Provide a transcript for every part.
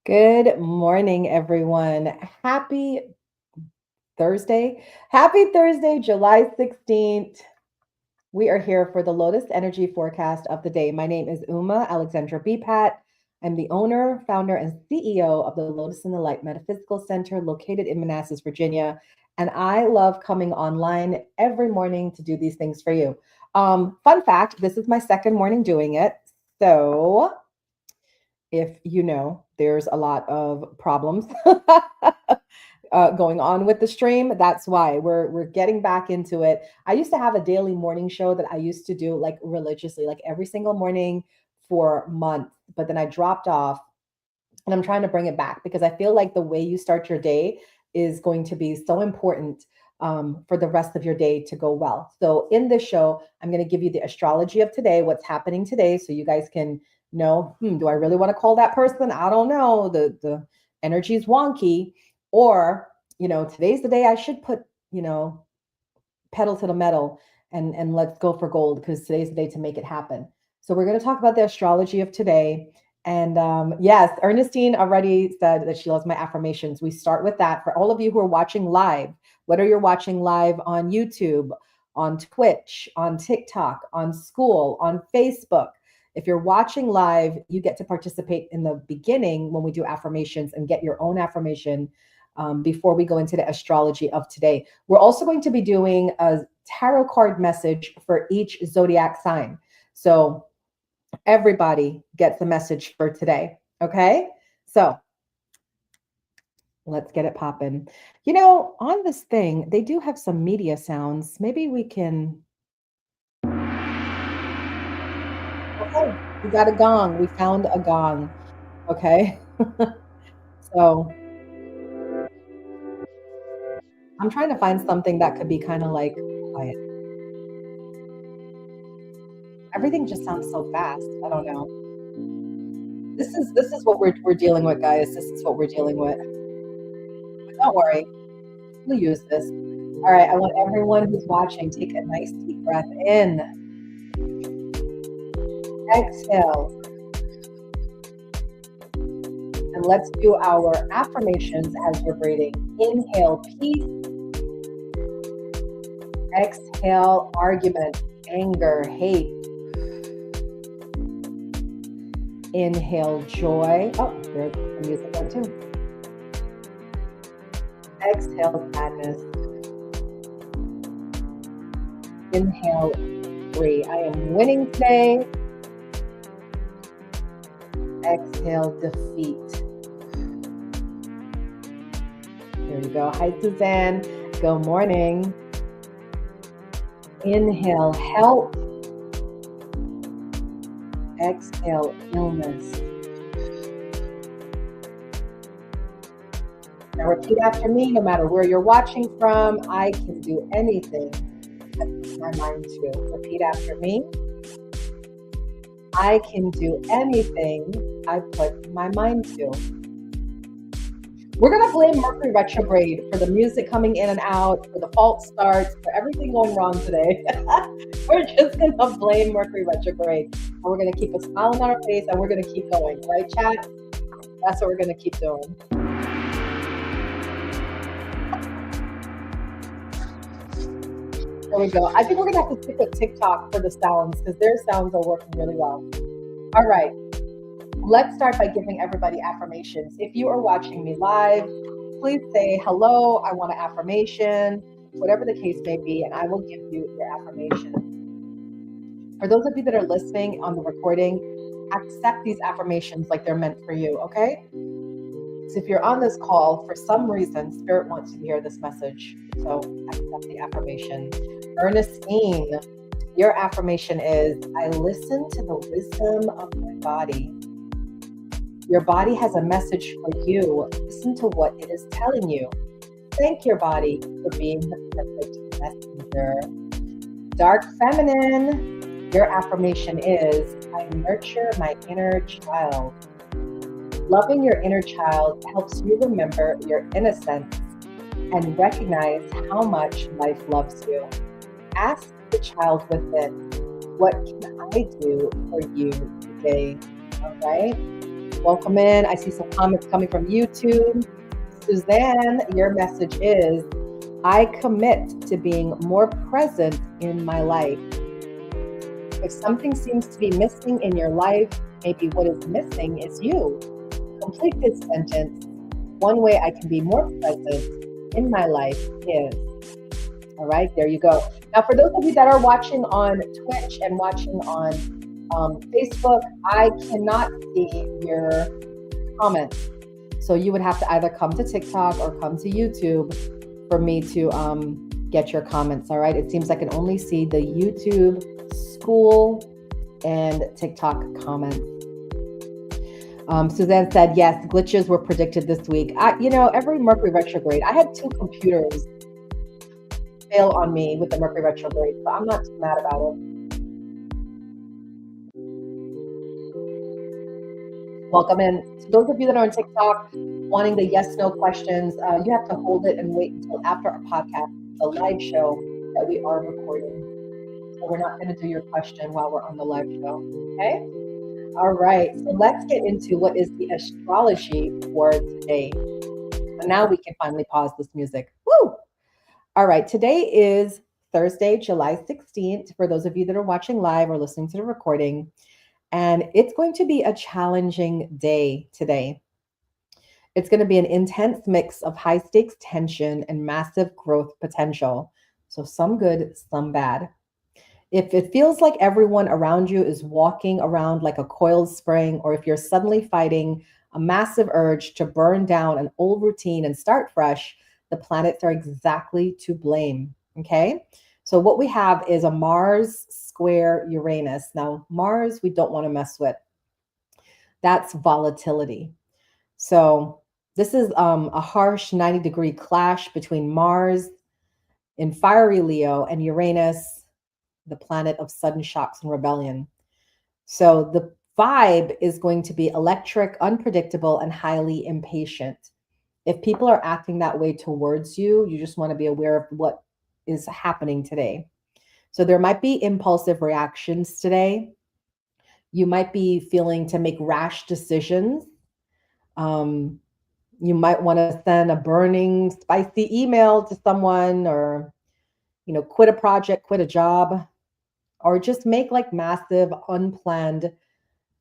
Good morning, everyone. Happy Thursday. Happy Thursday, July 16th. We are here for the Lotus Energy Forecast of the day. My name is Uma Alexandra Beepat. I'm the owner, founder, and CEO of the Lotus in the Light Metaphysical Center located in Manassas, Virginia. And I love coming online every morning to do these things for you. Fun fact, this is my second morning doing it. So if you know, there's a lot of problems going on with the stream. That's why we're getting back into it. I used to have a daily morning show that I used to do like religiously, like every single morning for months, but then I dropped off and I'm trying to bring it back because I feel like the way you start your day is going to be so important for the rest of your day to go well. So in this show, I'm going to give you the astrology of today, what's happening today, so you guys can know, do I really want to call that person? I don't know. The energy is wonky, or today's the day I should put pedal to the metal and let's go for gold because today's the day to make it happen. So we're going to talk about the astrology of today. And yes, Ernestine already said that she loves my affirmations. We start with that for all of you who are watching live, whether you're watching live on YouTube, on Twitch, on TikTok, on school, on Facebook. If you're watching live, you get to participate in the beginning when we do affirmations and get your own affirmation before we go into the astrology of today. We're also going to be doing a tarot card message for each zodiac sign. So everybody gets a message for today. Okay. So let's get it popping. On this thing, they do have some media sounds. Maybe we can. Okay. We got a gong. We found a gong. Okay. So I'm trying to find something that could be kind of like quiet. Everything just sounds so fast. I don't know. This is what we're dealing with, guys. This is what we're dealing with. But don't worry, we'll use this. All right, I want everyone who's watching take a nice deep breath in. Exhale. And let's do our affirmations as we're breathing. Inhale, peace. Exhale, argument, anger, hate. Inhale, joy. Oh, there's the music one too. Exhale, sadness. Inhale, free. I am winning today. Exhale, defeat. There we go. Hi, Suzanne. Good morning. Inhale, help. Exhale, illness. Now repeat after me, no matter where you're watching from. I can do anything I put my mind to. Repeat after me. I can do anything I put my mind to. We're going to blame Mercury retrograde for the music coming in and out, for the false starts, for everything going wrong today. We're just going to blame Mercury retrograde. And we're going to keep a smile on our face and we're going to keep going. Right, chat? That's what we're going to keep doing. There we go. I think we're going to have to stick with TikTok for the sounds because their sounds are working really well. All right. Let's start by giving everybody affirmations. If you are watching me live, please say, hello, I want an affirmation, whatever the case may be, and I will give you your affirmation. For those of you that are listening on the recording, accept these affirmations like they're meant for you, okay? So if you're on this call, for some reason, Spirit wants you to hear this message. So accept the affirmation. Ernestine, your affirmation is, I listen to the wisdom of my body. Your body has a message for you. Listen to what it is telling you. Thank your body for being the perfect messenger. Dark feminine, your affirmation is, I nurture my inner child. Loving your inner child helps you remember your innocence and recognize how much life loves you. Ask the child within, what can I do for you today? All right? Welcome in. I see some comments coming from YouTube. Suzanne, your message is, I commit to being more present in my life. If something seems to be missing in your life, maybe what is missing is you. Complete this sentence. One way I can be more present in my life is. All right, there you go. Now, for those of you that are watching on Twitch and watching on Facebook, I cannot see your comments. So you would have to either come to TikTok or come to YouTube for me to get your comments. All right, it seems I can only see the YouTube, school, and TikTok comments. Suzanne said, yes, glitches were predicted this week. Every Mercury retrograde, I had 2 computers fail on me with the Mercury retrograde, so I'm not too mad about it. Welcome in. So those of you that are on TikTok wanting the yes/no questions, you have to hold it and wait until after our podcast, the live show that we are recording. So we're not going to do your question while we're on the live show. Okay? All right. So let's get into what is the astrology for today. And now we can finally pause this music. Woo! All right. Today is Thursday, July 16th, for those of you that are watching live or listening to the recording. And it's going to be a challenging day today. It's going to be an intense mix of high stakes tension and massive growth potential. So some good, some bad. If it feels like everyone around you is walking around like a coiled spring, or if you're suddenly fighting a massive urge to burn down an old routine and start fresh, the planets are exactly to blame. Okay. So what we have is a Mars square Uranus. Now, Mars, we don't want to mess with. That's volatility. So this is a harsh 90-degree clash between Mars in fiery Leo and Uranus, the planet of sudden shocks and rebellion. So the vibe is going to be electric, unpredictable, and highly impatient. If people are acting that way towards you, you just want to be aware of what is happening today. So there might be impulsive reactions today. You might be feeling to make rash decisions. You might want to send a burning, spicy email to someone, or, quit a project, quit a job, or just make like massive, unplanned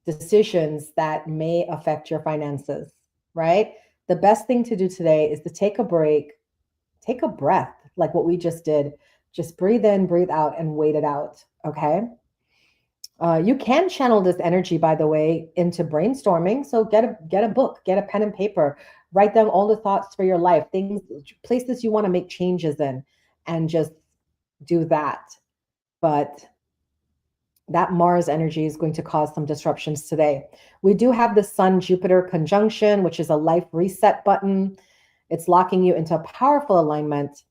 decisions that may affect your finances, right? The best thing to do today is to take a break, take a breath, like what we just did. Just breathe in, breathe out, and wait it out, okay? You can channel this energy, by the way, into brainstorming. So get a book, get a pen and paper, write down all the thoughts for your life, things, places you want to make changes in, and just do that. But that Mars energy is going to cause some disruptions today. We do have the Sun-Jupiter conjunction, which is a life reset button. It's locking you into a powerful alignment.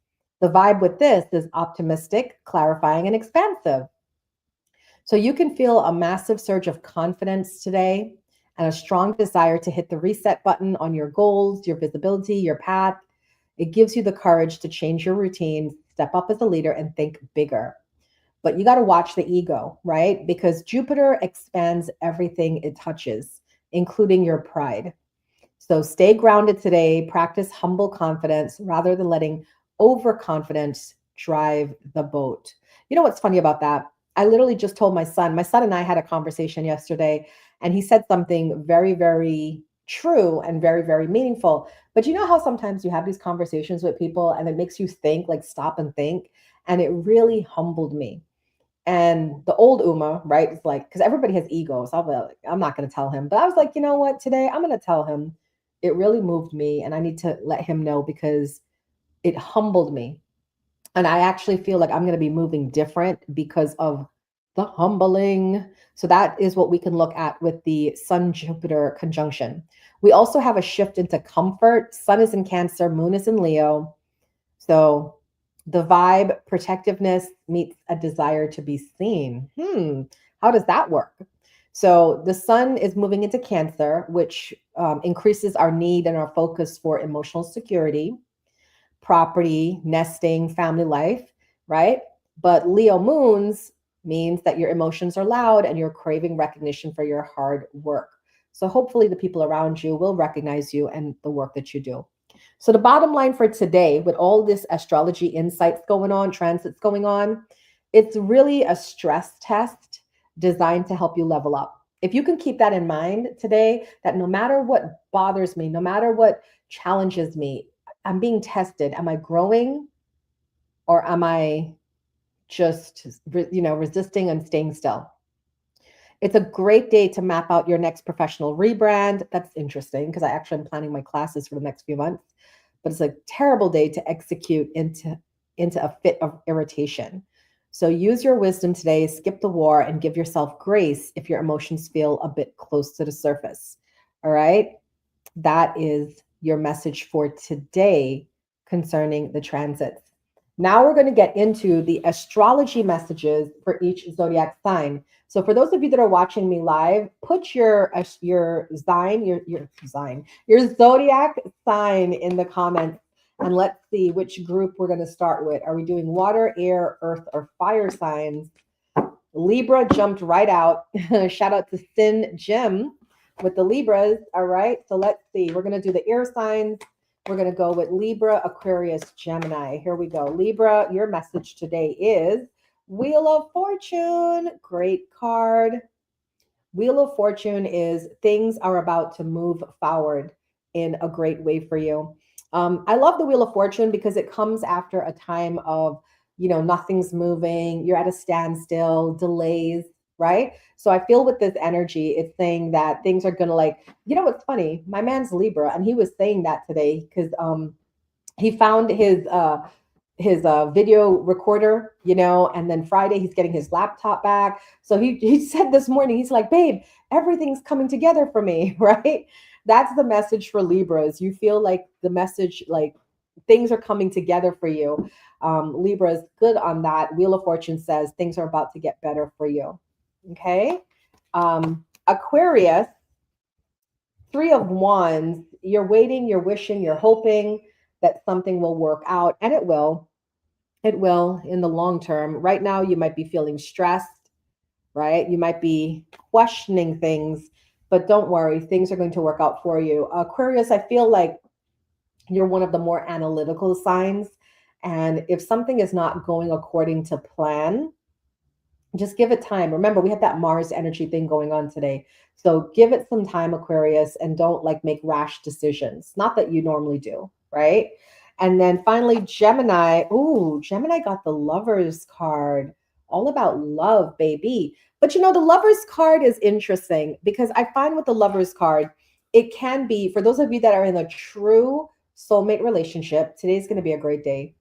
The vibe with this is optimistic, clarifying, and expansive. So you can feel a massive surge of confidence today and a strong desire to hit the reset button on your goals, your visibility, your path. It gives you the courage to change your routine, step up as a leader, and think bigger. But you got to watch the ego, right? Because Jupiter expands everything it touches, including your pride. So stay grounded today, practice humble confidence rather than letting overconfidence drive the boat. You know what's funny about that? I literally just told my son and I had a conversation yesterday, and he said something very, very true and very, very meaningful. But you know how sometimes you have these conversations with people and it makes you think, like stop and think, and it really humbled me. And the old Uma, right, is like, because everybody has egos. So I'm not going to tell him. But I was like, you know what? Today I'm going to tell him. It really moved me, and I need to let him know because it humbled me. And I actually feel like I'm going to be moving different because of the humbling. So that is what we can look at with the Sun-Jupiter conjunction. We also have a shift into comfort. Sun is in Cancer, Moon is in Leo. So the vibe, protectiveness meets a desire to be seen. How does that work? So the sun is moving into Cancer, which increases our need and our focus for emotional security, property, nesting, family life, right? But Leo moons means that your emotions are loud and you're craving recognition for your hard work. So hopefully the people around you will recognize you and the work that you do. So the bottom line for today, with all this astrology insights going on, transits going on, it's really a stress test designed to help you level up. If you can keep that in mind today, that no matter what bothers me, no matter what challenges me, I'm being tested. Am I growing or am I just, resisting and staying still? It's a great day to map out your next professional rebrand. That's interesting because I actually am planning my classes for the next few months. But it's a terrible day to execute into a fit of irritation. So use your wisdom today, skip the war, and give yourself grace if your emotions feel a bit close to the surface. All right. That is your message for today concerning the transits. Now we're going to get into the astrology messages for each zodiac sign. So for those of you that are watching me live, put your sign, your zodiac sign in the comments, and let's see which group we're going to start with. Are we doing water, air, earth, or fire signs? Libra jumped right out. Shout out to Sin Jim with the Libras. All right. So let's see. We're going to do the air signs. We're going to go with Libra, Aquarius, Gemini. Here we go. Libra, your message today is Wheel of Fortune. Great card. Wheel of Fortune is things are about to move forward in a great way for you. I love the Wheel of Fortune because it comes after a time of, nothing's moving, you're at a standstill, delays, right? So I feel with this energy, it's saying that things are going to what's funny? My man's Libra, and he was saying that today because he found his video recorder, and then Friday he's getting his laptop back. So he said this morning, he's like, babe, everything's coming together for me, right? That's the message for Libras. You feel like the message, like things are coming together for you. Libra is good on that. Wheel of Fortune says things are about to get better for you. Okay. Aquarius, Three of Wands, you're waiting, you're wishing, you're hoping that something will work out, and it will. It will in the long term. Right now, you might be feeling stressed, right? You might be questioning things, but don't worry, things are going to work out for you. Aquarius, I feel like you're one of the more analytical signs. And if something is not going according to plan, just give it time. Remember, we have that Mars energy thing going on today. So give it some time, Aquarius, and don't make rash decisions. Not that you normally do, right? And then finally, Gemini. Ooh, Gemini got the Lovers card. All about love, baby. But the Lovers card is interesting because I find with the Lovers card, it can be, for those of you that are in a true soulmate relationship, today's going to be a great day.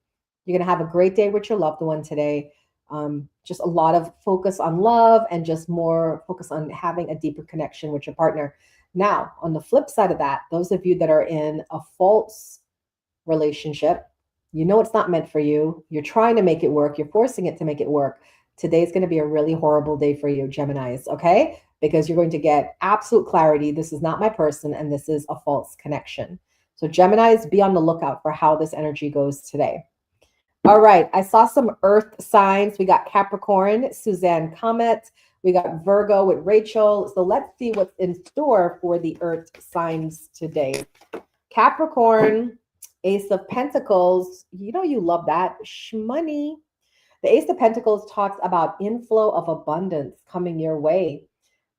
You're going to have a great day with your loved one today. Just a lot of focus on love and just more focus on having a deeper connection with your partner. Now, on the flip side of that, those of you that are in a false relationship, it's not meant for you. You're trying to make it work. You're forcing it to make it work. Today's going to be a really horrible day for you, Geminis, okay? Because you're going to get absolute clarity. This is not my person, and this is a false connection. So Geminis, be on the lookout for how this energy goes today. All right, I saw some earth signs. We got Capricorn, Suzanne Comet. We got Virgo with Rachel. So let's see what's in store for the earth signs today. Capricorn, Ace of Pentacles. You love that. Shmoney. The Ace of Pentacles talks about inflow of abundance coming your way,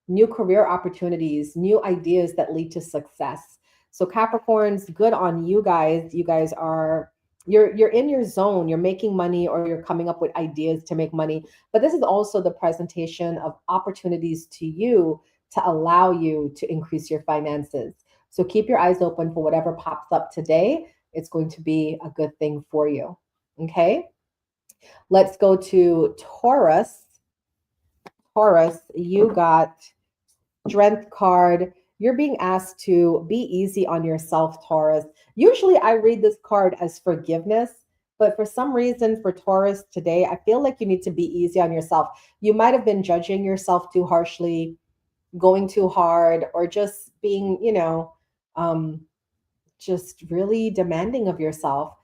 new career opportunities, new ideas that lead to success. So Capricorn's good on you guys. You guys are you're in your zone, you're making money, or you're coming up with ideas to make money. But this is also the presentation of opportunities to you to allow you to increase your finances. So keep your eyes open for whatever pops up today. It's going to be a good thing for you. Okay. Let's go to Taurus. Taurus, you got Strength card. You're being asked to be easy on yourself, Taurus. Usually I read this card as forgiveness, but for some reason for Taurus today, I feel like you need to be easy on yourself. You might have been judging yourself too harshly, going too hard, or just being, just really demanding of yourself.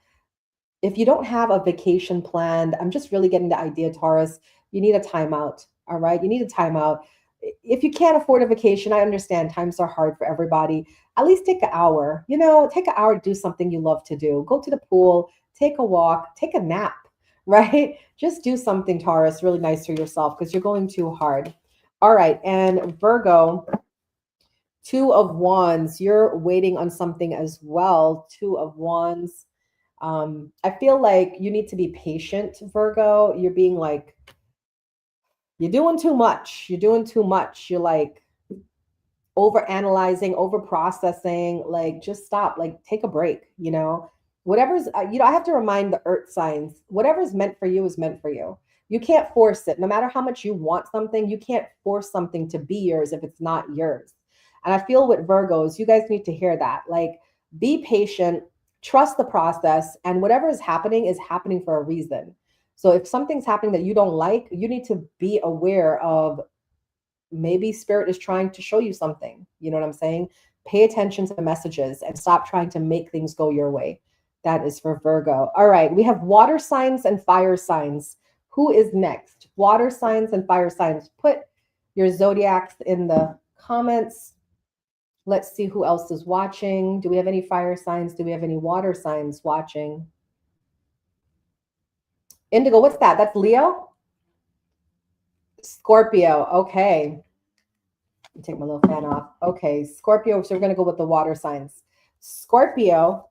If you don't have a vacation planned, I'm just really getting the idea, Taurus, you need a timeout. All right. You need a timeout. if you can't afford a vacation, I understand times are hard for everybody. At least take an hour, take an hour to do something you love to do. Go to the pool, take a walk, take a nap, right? Just do something, Taurus, really nice for yourself because you're going too hard. All right. And Virgo, Two of Wands, you're waiting on something as well. Two of Wands. I feel like you need to be patient, Virgo. You're being like, you're doing too much. You're doing too much. You're like over analyzing, over processing. Like, just stop. Like, take a break. Whatever's, I have to remind the earth signs, whatever's meant for you is meant for you. You can't force it. No matter how much you want something, you can't force something to be yours if it's not yours. And I feel with Virgos, you guys need to hear that. Like, be patient, trust the process, and whatever is happening for a reason. So if something's happening that you don't like, you need to be aware of maybe spirit is trying to show you something. You know what I'm saying? Pay attention to the messages and stop trying to make things go your way. That is for Virgo. All right, we have water signs and fire signs. Who is next? Water signs and fire signs. Put your zodiacs in the comments. Let's see who else is watching. Do we have any fire signs? Do we have any water signs watching? Indigo, what's that? That's Leo? Scorpio. Okay. Take my little fan off. Okay, Scorpio. So we're going to go with the water signs. Scorpio.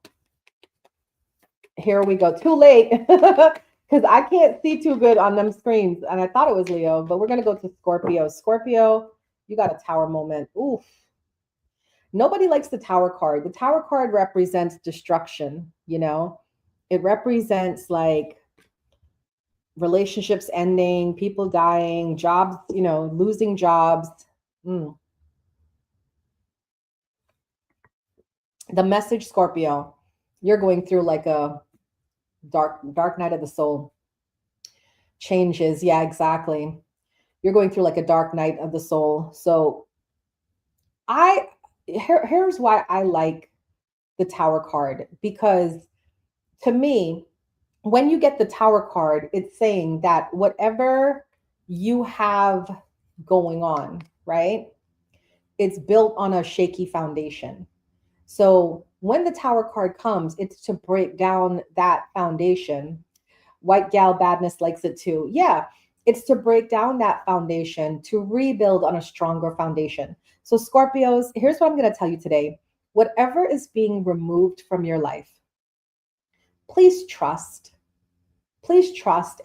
Here we go. Too late because I can't see too good on them screens. And I thought it was Leo, but we're going to go to Scorpio. Scorpio, you got a tower moment. Oof. Nobody likes the tower card. The tower card represents destruction. It represents like relationships ending, people dying, jobs, losing jobs. The message, Scorpio, you're going through like a dark night of the soul. Changes. Yeah, exactly. You're going through like a dark night of the soul. So here's why I like the tower card, because to me, when you get the tower card, it's saying that whatever you have going on, right? It's built on a shaky foundation. So when the tower card comes, it's to break down that foundation. White gal badness likes it too. Yeah, it's to break down that foundation, to rebuild on a stronger foundation. So Scorpios, here's what I'm going to tell you today. Whatever is being removed from your life, please trust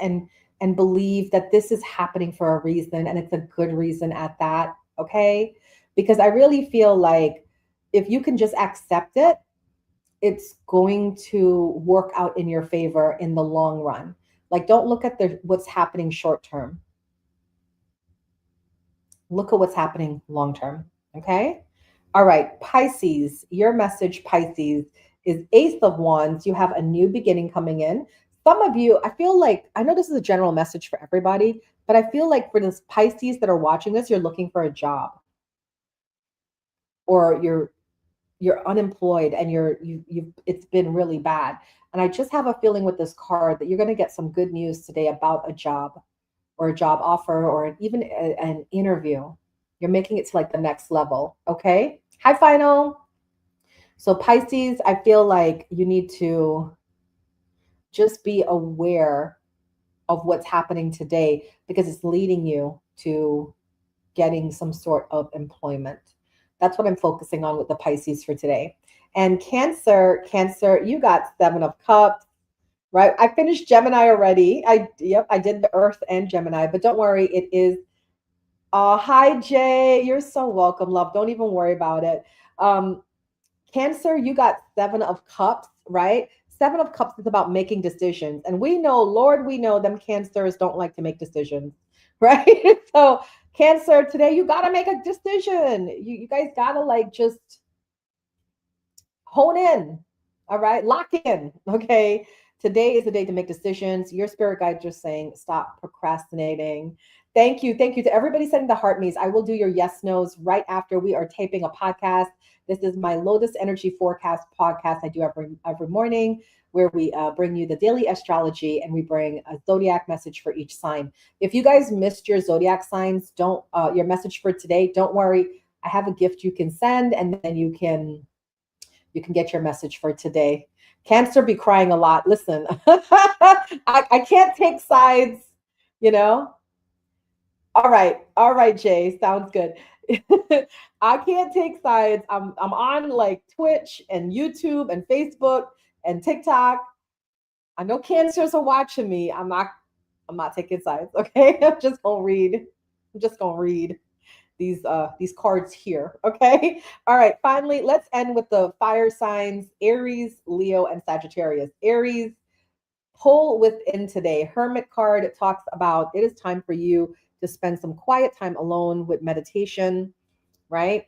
and believe that this is happening for a reason, and it's a good reason at that. Okay, because I really feel like if you can just accept it, it's going to work out in your favor in the long run. Like, don't look at what's happening short term. Look at what's happening long term. Okay. All right, Pisces, your message, Pisces, is Ace of Wands. You have a new beginning coming in. Some of you, I feel like, I know this is a general message for everybody, but I feel like for this Pisces that are watching this, you're looking for a job, or you're unemployed and it's been really bad. And I just have a feeling with this card that you're going to get some good news today about a job or a job offer or even an interview. You're making it to like the next level. Okay. Hi, Final. So Pisces, I feel like you need to just be aware of what's happening today because it's leading you to getting some sort of employment. That's what I'm focusing on with the Pisces for today. And Cancer, you got 7 of Cups, right? I finished Gemini already. I did the Earth and Gemini, but don't worry, it is. Hi, Jay. You're so welcome, love. Don't even worry about it. Cancer, you got 7 of Cups, right? 7 of Cups is about making decisions. And we know, Lord, we know them Cancers don't like to make decisions, right? So Cancer, today you got to make a decision. You guys got to like just hone in, all right? Lock in, okay? Today is the day to make decisions. Your spirit guide just saying, stop procrastinating. Thank you. Thank you to everybody sending the heart me's. I will do your yes, no's right after we are taping a podcast. This is my Lotus Energy Forecast podcast I do every morning. where we bring you the daily astrology and we bring a zodiac message for each sign. If you guys missed your zodiac signs, don't your message for today, don't worry. I have a gift you can send, and then you can get your message for today. Cancer be crying a lot. Listen, I can't take sides, you know. All right, Jay, sounds good. I can't take sides. I'm on like Twitch and YouTube and Facebook and TikTok. I know cancers are watching me. I'm not taking sides, okay? I'm just gonna read. I'm just gonna read these cards here, okay? All right, finally, let's end with the fire signs, Aries, Leo, and Sagittarius. Aries, pull within today. Hermit card talks about it is time for you to spend some quiet time alone with meditation, right?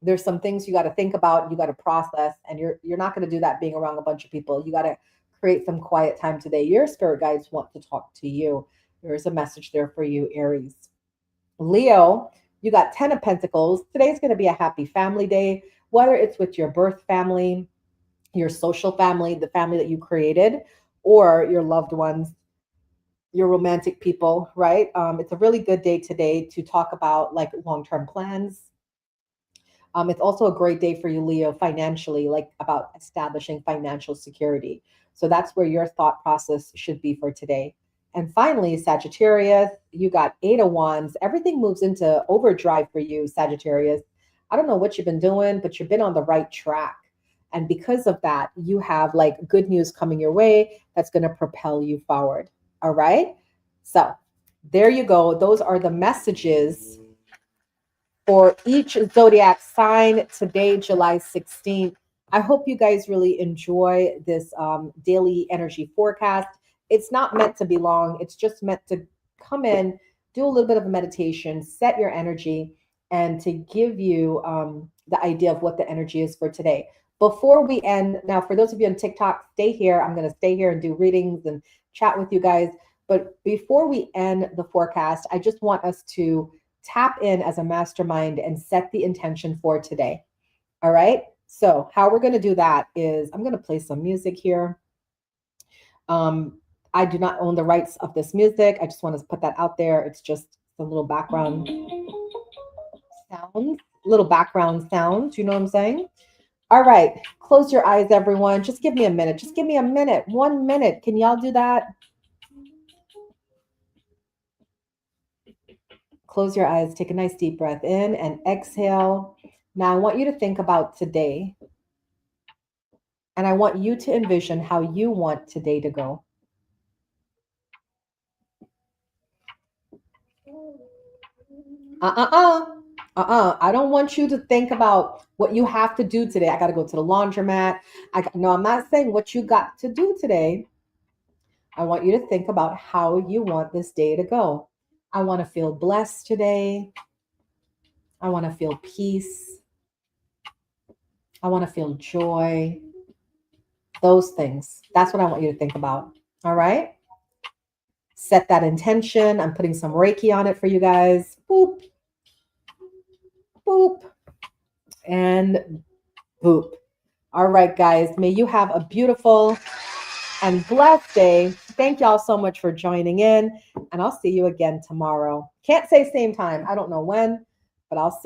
There's some things you got to think about, you got to process, and you're not going to do that being around a bunch of people. You got to create some quiet time today. Your spirit guides want to talk to you. There's a message there for you, Aries. Leo, you got 10 of Pentacles. Today's going to be a happy family day, whether it's with your birth family, your social family, the family that you created, or your loved ones, your romantic people, right? It's a really good day today to talk about like long-term plans. It's also a great day for you, Leo, financially, like about establishing financial security. So that's where your thought process should be for today. And finally, Sagittarius, you got 8 of Wands. Everything moves into overdrive for you, Sagittarius. I don't know what you've been doing, but you've been on the right track. And because of that, you have like good news coming your way that's going to propel you forward. All right. So there you go. Those are the messages for each zodiac sign today, July 16th. I hope you guys really enjoy this daily energy forecast. It's not meant to be long. It's just meant to come in, do a little bit of a meditation, set your energy, and to give you the idea of what the energy is for today. Before we end, now for those of you on TikTok, stay here. I'm going to stay here and do readings and chat with you guys. But before we end the forecast, I just want us to tap in as a mastermind and set the intention for today. All right. So how we're going to do that is I'm going to play some music here. I do not own the rights of this music. I just want to put that out there. It's just a little background sounds, little background sounds. You know what I'm saying? All right. Close your eyes, everyone. Just give me a minute. Just give me a minute. 1 minute. Can y'all do that? Close your eyes. Take a nice deep breath in and exhale. Now I want you to think about today. And I want you to envision how you want today to go. I don't want you to think about what you have to do today. I got to go to the laundromat. No, I'm not saying what you got to do today. I want you to think about how you want this day to go. I want to feel blessed today. I want to feel peace. I want to feel joy. Those things. That's what I want you to think about. All right. Set that intention. I'm putting some Reiki on it for you guys. Boop. Boop. And boop. All right, guys. May you have a beautiful and blessed day. Thank y'all so much for joining in. And I'll see you again tomorrow. Can't say same time. I don't know when, but I'll see